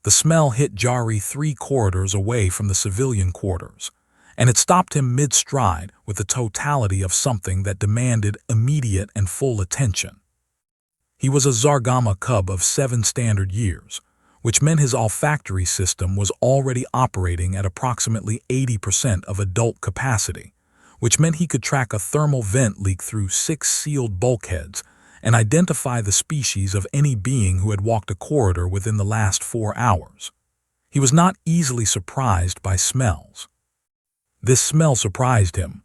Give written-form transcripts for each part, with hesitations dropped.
The smell hit Jari 3 corridors away from the civilian quarters, and it stopped him mid-stride with the totality of something that demanded immediate and full attention. He was a Zargama cub of 7 standard years, which meant his olfactory system was already operating at approximately 80% of adult capacity, which meant he could track a thermal vent leak through 6 sealed bulkheads and identify the species of any being who had walked a corridor within the last 4 hours. He was not easily surprised by smells. This smell surprised him.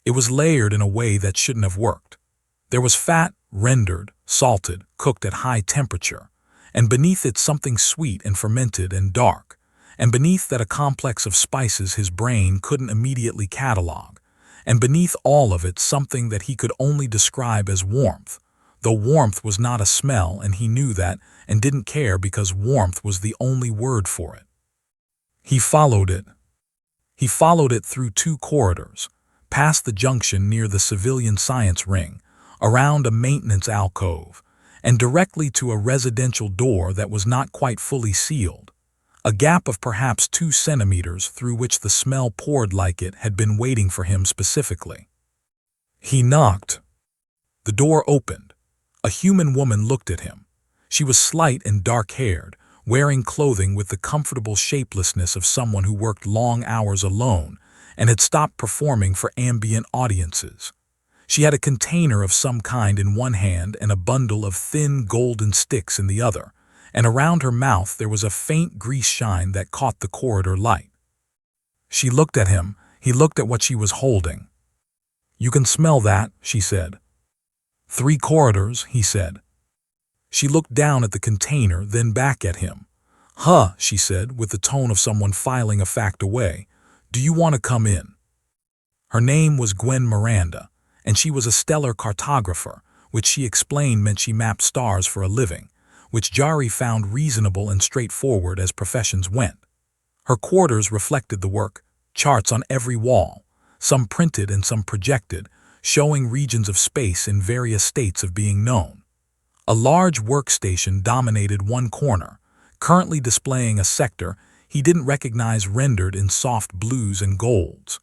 It was layered in a way that shouldn't have worked. There was fat, rendered, salted, cooked at high temperature, and beneath it something sweet and fermented and dark, and beneath that a complex of spices his brain couldn't immediately catalog, and beneath all of it something that he could only describe as warmth, though warmth was not a smell and he knew that and didn't care because warmth was the only word for it. He followed it. He followed it through 2 corridors, past the junction near the civilian science ring, around a maintenance alcove, and directly to a residential door that was not quite fully sealed, a gap of perhaps 2 centimeters through which the smell poured like it had been waiting for him specifically. He knocked. The door opened. A human woman looked at him. She was slight and dark-haired, wearing clothing with the comfortable shapelessness of someone who worked long hours alone and had stopped performing for ambient audiences. She had a container of some kind in one hand and a bundle of thin golden sticks in the other, and around her mouth there was a faint grease shine that caught the corridor light. She looked at him. He looked at what she was holding. "You can smell that," she said. "3 corridors," he said. She looked down at the container, then back at him. "Huh," she said, with the tone of someone filing a fact away. "Do you want to come in?" Her name was Gwen Miranda, and she was a stellar cartographer, which she explained meant she mapped stars for a living, which Jari found reasonable and straightforward as professions went. Her quarters reflected the work, charts on every wall, some printed and some projected, showing regions of space in various states of being known. A large workstation dominated one corner, currently displaying a sector he didn't recognize rendered in soft blues and golds.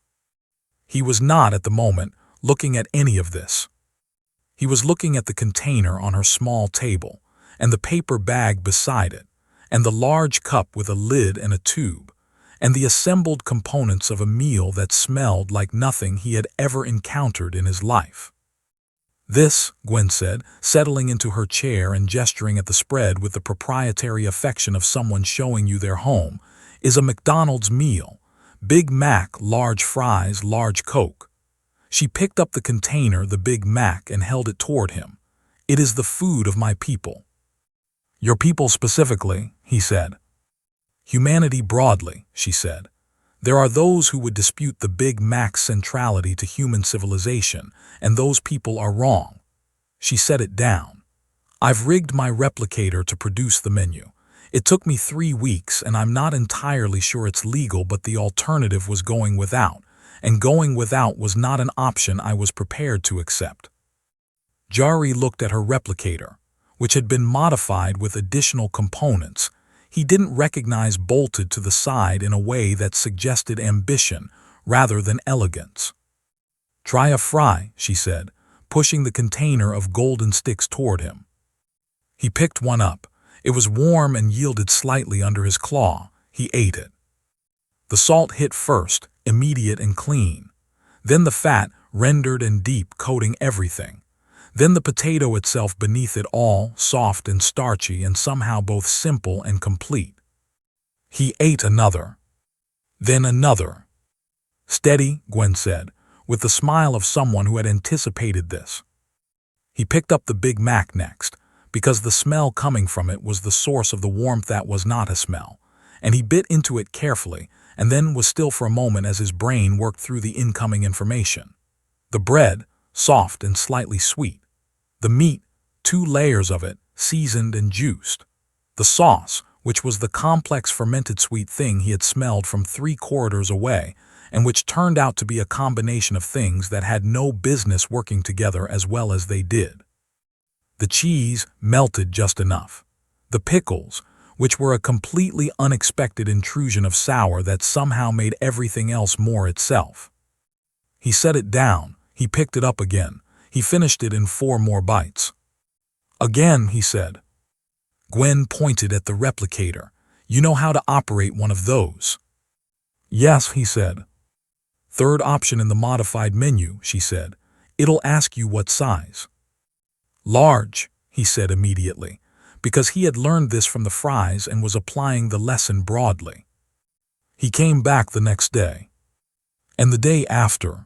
He was not, at the moment, looking at any of this. He was looking at the container on her small table, and the paper bag beside it, and the large cup with a lid and a tube, and the assembled components of a meal that smelled like nothing he had ever encountered in his life. "This," Gwen said, settling into her chair and gesturing at the spread with the proprietary affection of someone showing you their home, "is a McDonald's meal. Big Mac, large fries, large Coke." She picked up the container, the Big Mac, and held it toward him. "It is the food of my people." "Your people specifically," he said. "Humanity broadly," she said. "There are those who would dispute the Big Mac's centrality to human civilization, and those people are wrong." She set it down. "I've rigged my replicator to produce the menu. It took me 3 weeks, and I'm not entirely sure it's legal, but the alternative was going without, and going without was not an option I was prepared to accept." Jari looked at her replicator, which had been modified with additional components. He didn't recognize bolted to the side in a way that suggested ambition rather than elegance. "Try a fry," she said, pushing the container of golden sticks toward him. He picked one up. It was warm and yielded slightly under his claw. He ate it. The salt hit first, immediate and clean. Then the fat, rendered and deep, coating everything. Then the potato itself beneath it all, soft and starchy and somehow both simple and complete. He ate another. Then another. "Steady," Gwen said, with the smile of someone who had anticipated this. He picked up the Big Mac next, because the smell coming from it was the source of the warmth that was not a smell, and he bit into it carefully and then was still for a moment as his brain worked through the incoming information. The bread, soft and slightly sweet. The meat, 2 layers of it, seasoned and juiced. The sauce, which was the complex fermented sweet thing he had smelled from 3 corridors away, and which turned out to be a combination of things that had no business working together as well as they did. The cheese melted just enough. The pickles, which were a completely unexpected intrusion of sour that somehow made everything else more itself. He set it down, he picked it up again, he finished it in 4 more bites. Again, he said. Gwen pointed at the replicator. You know how to operate one of those? Yes, he said. Third option in the modified menu, she said. It'll ask you what size. Large, he said immediately, because he had learned this from the fries and was applying the lesson broadly. He came back the next day. And the day after.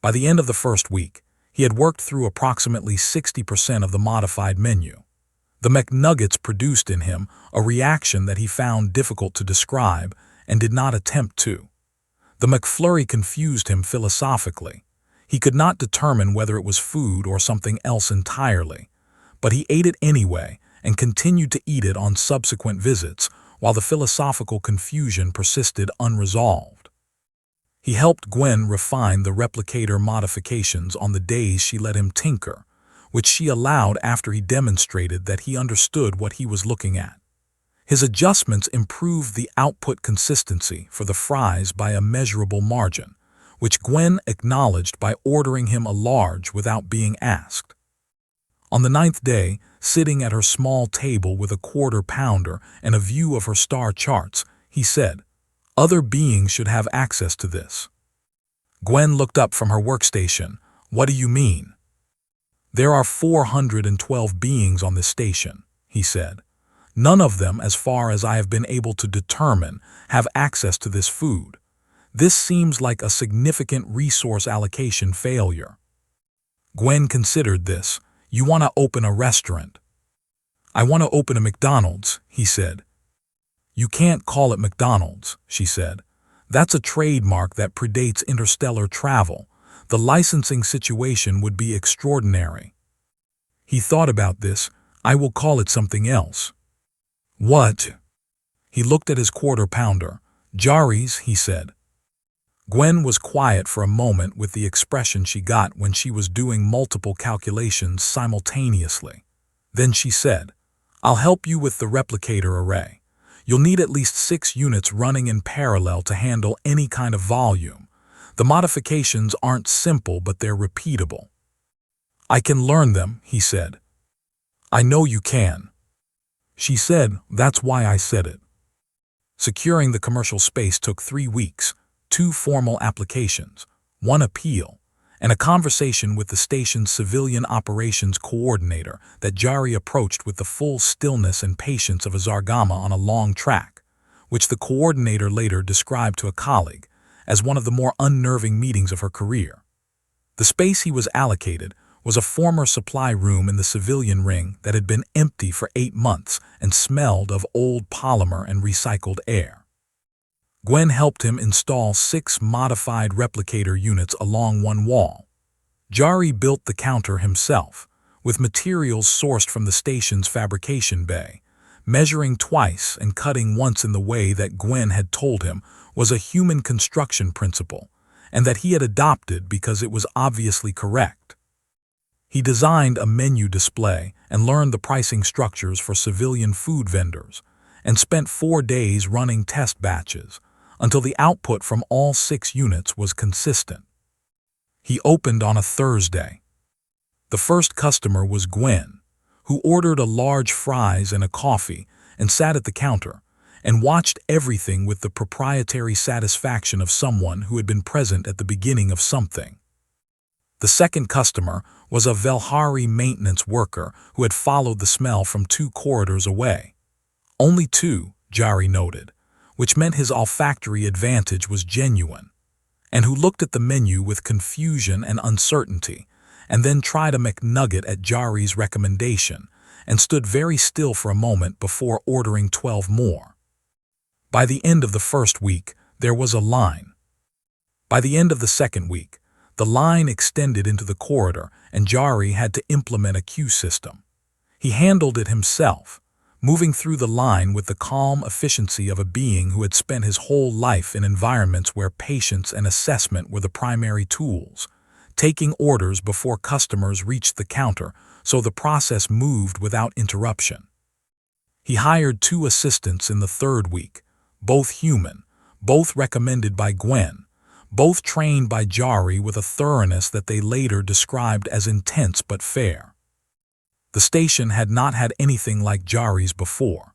By the end of the first week, he had worked through approximately 60% of the modified menu. The McNuggets produced in him a reaction that he found difficult to describe and did not attempt to. The McFlurry confused him philosophically. He could not determine whether it was food or something else entirely, but he ate it anyway and continued to eat it on subsequent visits while the philosophical confusion persisted unresolved. He helped Gwen refine the replicator modifications on the days she let him tinker, which she allowed after he demonstrated that he understood what he was looking at. His adjustments improved the output consistency for the fries by a measurable margin, which Gwen acknowledged by ordering him a large without being asked. On the 9th day, sitting at her small table with a quarter-pounder and a view of her star charts, he said, "Other beings should have access to this." Gwen looked up from her workstation. "What do you mean?" "There are 412 beings on this station," he said. "None of them, as far as I have been able to determine, have access to this food. This seems like a significant resource allocation failure." Gwen considered this. "You want to open a restaurant?" "I want to open a McDonald's," he said. "You can't call it McDonald's," she said. "That's a trademark that predates interstellar travel. The licensing situation would be extraordinary." He thought about this. "I will call it something else." "What?" He looked at his quarter-pounder. "Jarries," he said. Gwen was quiet for a moment with the expression she got when she was doing multiple calculations simultaneously. Then she said, "I'll help you with the replicator array. You'll need at least 6 units running in parallel to handle any kind of volume. The modifications aren't simple, but they're repeatable." "I can learn them," he said. "I know you can." She said, "That's why I said it." Securing the commercial space took 3 weeks, 2 formal applications, 1 appeal, and a conversation with the station's civilian operations coordinator that Jari approached with the full stillness and patience of a Zargama on a long track, which the coordinator later described to a colleague as one of the more unnerving meetings of her career. The space he was allocated was a former supply room in the civilian ring that had been empty for 8 months and smelled of old polymer and recycled air. Gwen helped him install 6 modified replicator units along one wall. Jari built the counter himself, with materials sourced from the station's fabrication bay, measuring twice and cutting once in the way that Gwen had told him was a human construction principle, and that he had adopted because it was obviously correct. He designed a menu display and learned the pricing structures for civilian food vendors, and spent 4 days running test batches until the output from all 6 units was consistent. He opened on a Thursday. The first customer was Gwen, who ordered a large fries and a coffee and sat at the counter and watched everything with the proprietary satisfaction of someone who had been present at the beginning of something. The second customer was a Velhari maintenance worker who had followed the smell from 2 corridors away. Only 2, Jari noted, which meant his olfactory advantage was genuine, and who looked at the menu with confusion and uncertainty, and then tried a McNugget at Jari's recommendation, and stood very still for a moment before ordering 12 more. By the end of the first week, there was a line. By the end of the second week, the line extended into the corridor, and Jari had to implement a queue system. He handled it himself, moving through the line with the calm efficiency of a being who had spent his whole life in environments where patience and assessment were the primary tools, taking orders before customers reached the counter so the process moved without interruption. He hired 2 assistants in the 3rd week, both human, both recommended by Gwen, both trained by Jari with a thoroughness that they later described as intense but fair. The station had not had anything like Jarries before.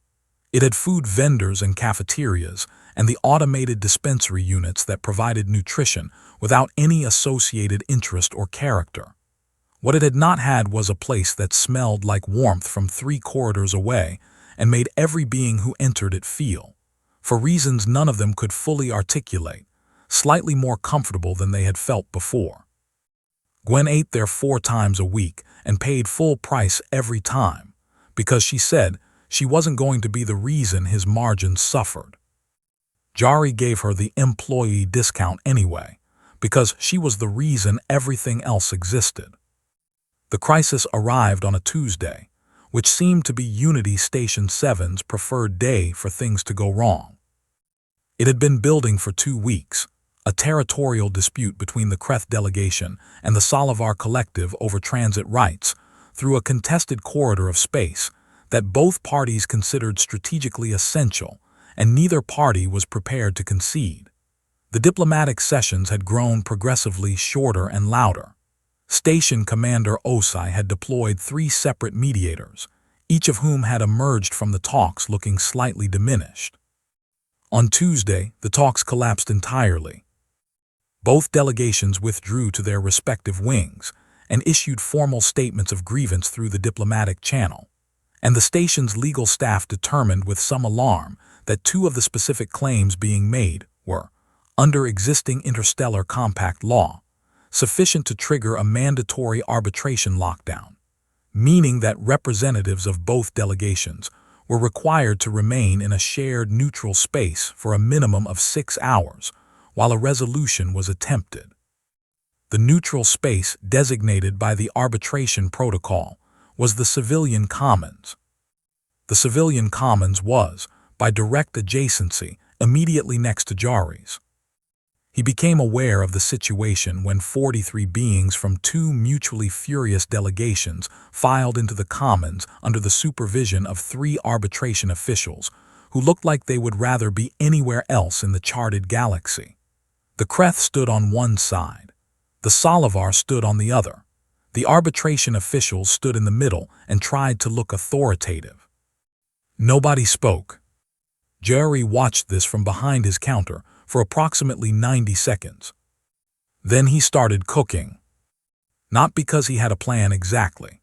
It had food vendors and cafeterias, and the automated dispensary units that provided nutrition without any associated interest or character. What it had not had was a place that smelled like warmth from 3 corridors away and made every being who entered it feel, for reasons none of them could fully articulate, slightly more comfortable than they had felt before. Gwen ate there 4 times a week and paid full price every time, because she said she wasn't going to be the reason his margins suffered. Jari gave her the employee discount anyway, because she was the reason everything else existed. The crisis arrived on a Tuesday, which seemed to be Unity Station 7's preferred day for things to go wrong. It had been building for 2 weeks, a territorial dispute between the Kreth delegation and the Salivar collective over transit rights through a contested corridor of space that both parties considered strategically essential, and neither party was prepared to concede. The diplomatic sessions had grown progressively shorter and louder. Station Commander Osai had deployed 3 separate mediators, each of whom had emerged from the talks looking slightly diminished. On Tuesday, the talks collapsed entirely. Both delegations withdrew to their respective wings and issued formal statements of grievance through the diplomatic channel, and the station's legal staff determined with some alarm that 2 of the specific claims being made were, under existing interstellar compact law, sufficient to trigger a mandatory arbitration lockdown, meaning that representatives of both delegations were required to remain in a shared neutral space for a minimum of 6 hours while a resolution was attempted. The neutral space designated by the arbitration protocol was the civilian commons. The civilian commons was, by direct adjacency, immediately next to Jarries. He became aware of the situation when 43 beings from 2 mutually furious delegations filed into the commons under the supervision of 3 arbitration officials who looked like they would rather be anywhere else in the charted galaxy. The Kreth stood on one side. The Salivar stood on the other. The arbitration officials stood in the middle and tried to look authoritative. Nobody spoke. Jari watched this from behind his counter for approximately 90 seconds. Then he started cooking. Not because he had a plan exactly.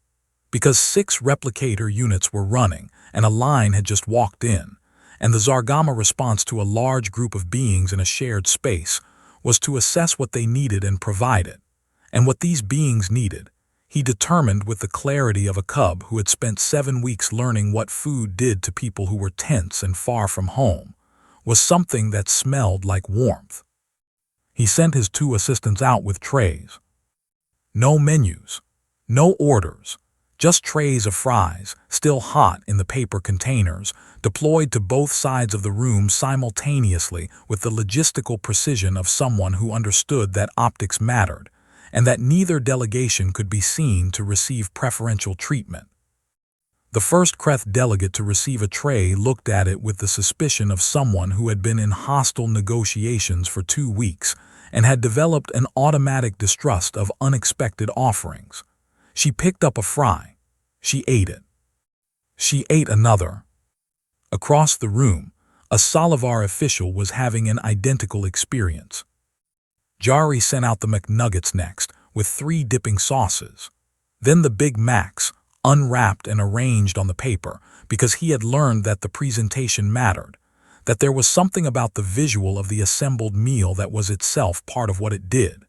Because 6 replicator units were running and a line had just walked in, and the Zargama response to a large group of beings in a shared space was to assess what they needed and provide it. And what these beings needed, he determined with the clarity of a cub who had spent 7 weeks learning what food did to people who were tense and far from home, was something that smelled like warmth. He sent his 2 assistants out with trays. No menus, no orders, just trays of fries, still hot in the paper containers, deployed to both sides of the room simultaneously with the logistical precision of someone who understood that optics mattered, and that neither delegation could be seen to receive preferential treatment. The first Kreth delegate to receive a tray looked at it with the suspicion of someone who had been in hostile negotiations for 2 weeks and had developed an automatic distrust of unexpected offerings. She picked up a fry. She ate it. She ate another. Across the room, a Salivar official was having an identical experience. Jari sent out the McNuggets next, with 3 dipping sauces. Then the Big Macs, unwrapped and arranged on the paper, because he had learned that the presentation mattered, that there was something about the visual of the assembled meal that was itself part of what it did.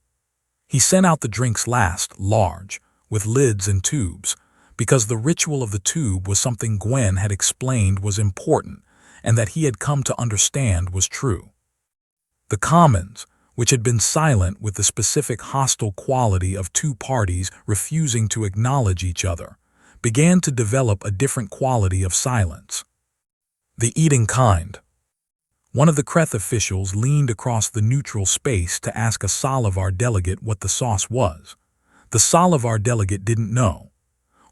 He sent out the drinks last, large, with lids and tubes, because the ritual of the tube was something Gwen had explained was important and that he had come to understand was true. The commons, which had been silent with the specific hostile quality of 2 parties refusing to acknowledge each other, began to develop a different quality of silence. The eating kind. One of the Kreth officials leaned across the neutral space to ask a Salivar delegate what the sauce was. The Salivar delegate didn't know.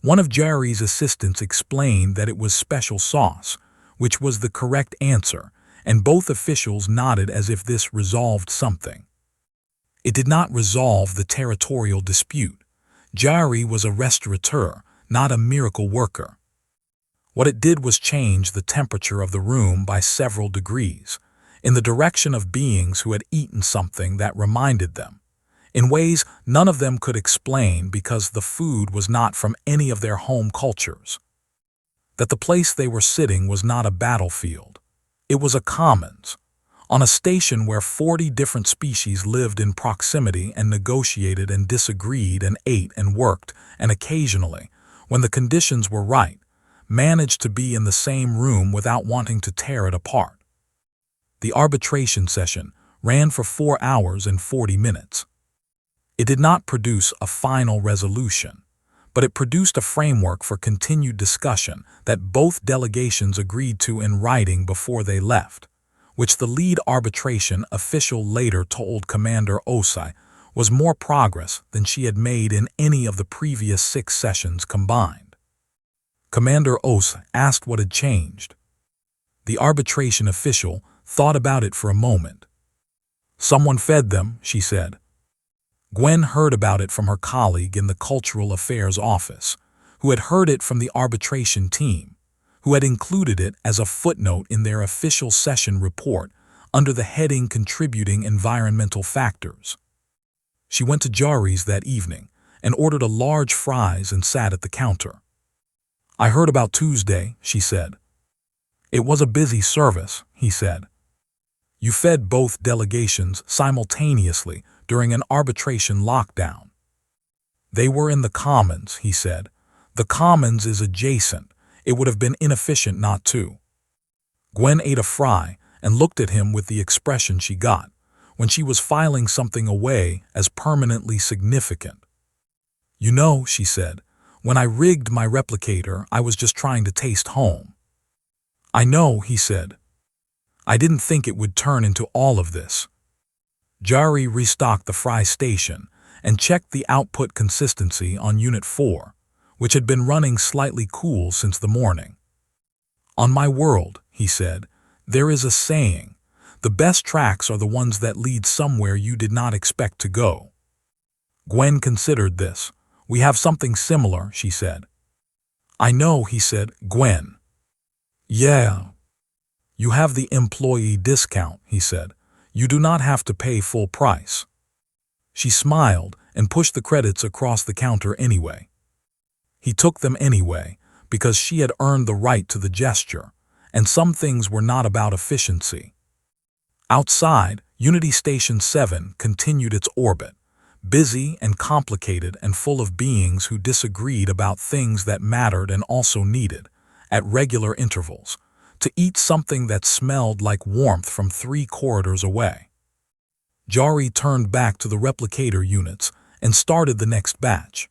One of Jari's assistants explained that it was special sauce, which was the correct answer, and both officials nodded as if this resolved something. It did not resolve the territorial dispute. Jari was a restaurateur, not a miracle worker. What it did was change the temperature of the room by several degrees, in the direction of beings who had eaten something that reminded them, in ways none of them could explain because the food was not from any of their home cultures. That the place they were sitting was not a battlefield. It was a commons, on a station where 40 different species lived in proximity and negotiated and disagreed and ate and worked, and occasionally, when the conditions were right, managed to be in the same room without wanting to tear it apart. The arbitration session ran for 4 hours and 40 minutes. It did not produce a final resolution, but it produced a framework for continued discussion that both delegations agreed to in writing before they left, which the lead arbitration official later told Commander Osai was more progress than she had made in any of the previous 6 sessions combined. Commander Osai asked what had changed. The arbitration official thought about it for a moment. "Someone fed them," she said. Gwen heard about it from her colleague in the Cultural Affairs office, who had heard it from the arbitration team, who had included it as a footnote in their official session report under the heading Contributing Environmental Factors. She went to Jarries that evening and ordered a large fries and sat at the counter. "I heard about Tuesday," she said. "It was a busy service," he said. "You fed both delegations simultaneously during an arbitration lockdown." "They were in the Commons," he said. "The Commons is adjacent. It would have been inefficient not to." Gwen ate a fry and looked at him with the expression she got when she was filing something away as permanently significant. "You know," she said, "when I rigged my replicator, I was just trying to taste home." "I know," he said. "I didn't think it would turn into all of this." Jari restocked the fry station and checked the output consistency on Unit 4, which had been running slightly cool since the morning. "On my world," he said, "there is a saying, the best tracks are the ones that lead somewhere you did not expect to go." Gwen considered this. "We have something similar," she said. "I know," he said. "Gwen." "Yeah. You have the employee discount," he said. "You do not have to pay full price." She smiled and pushed the credits across the counter anyway. He took them anyway, because she had earned the right to the gesture, and some things were not about efficiency. Outside, Unity Station 7 continued its orbit, busy and complicated and full of beings who disagreed about things that mattered and also needed, at regular intervals, to eat something that smelled like warmth from 3 corridors away. Jari turned back to the replicator units and started the next batch.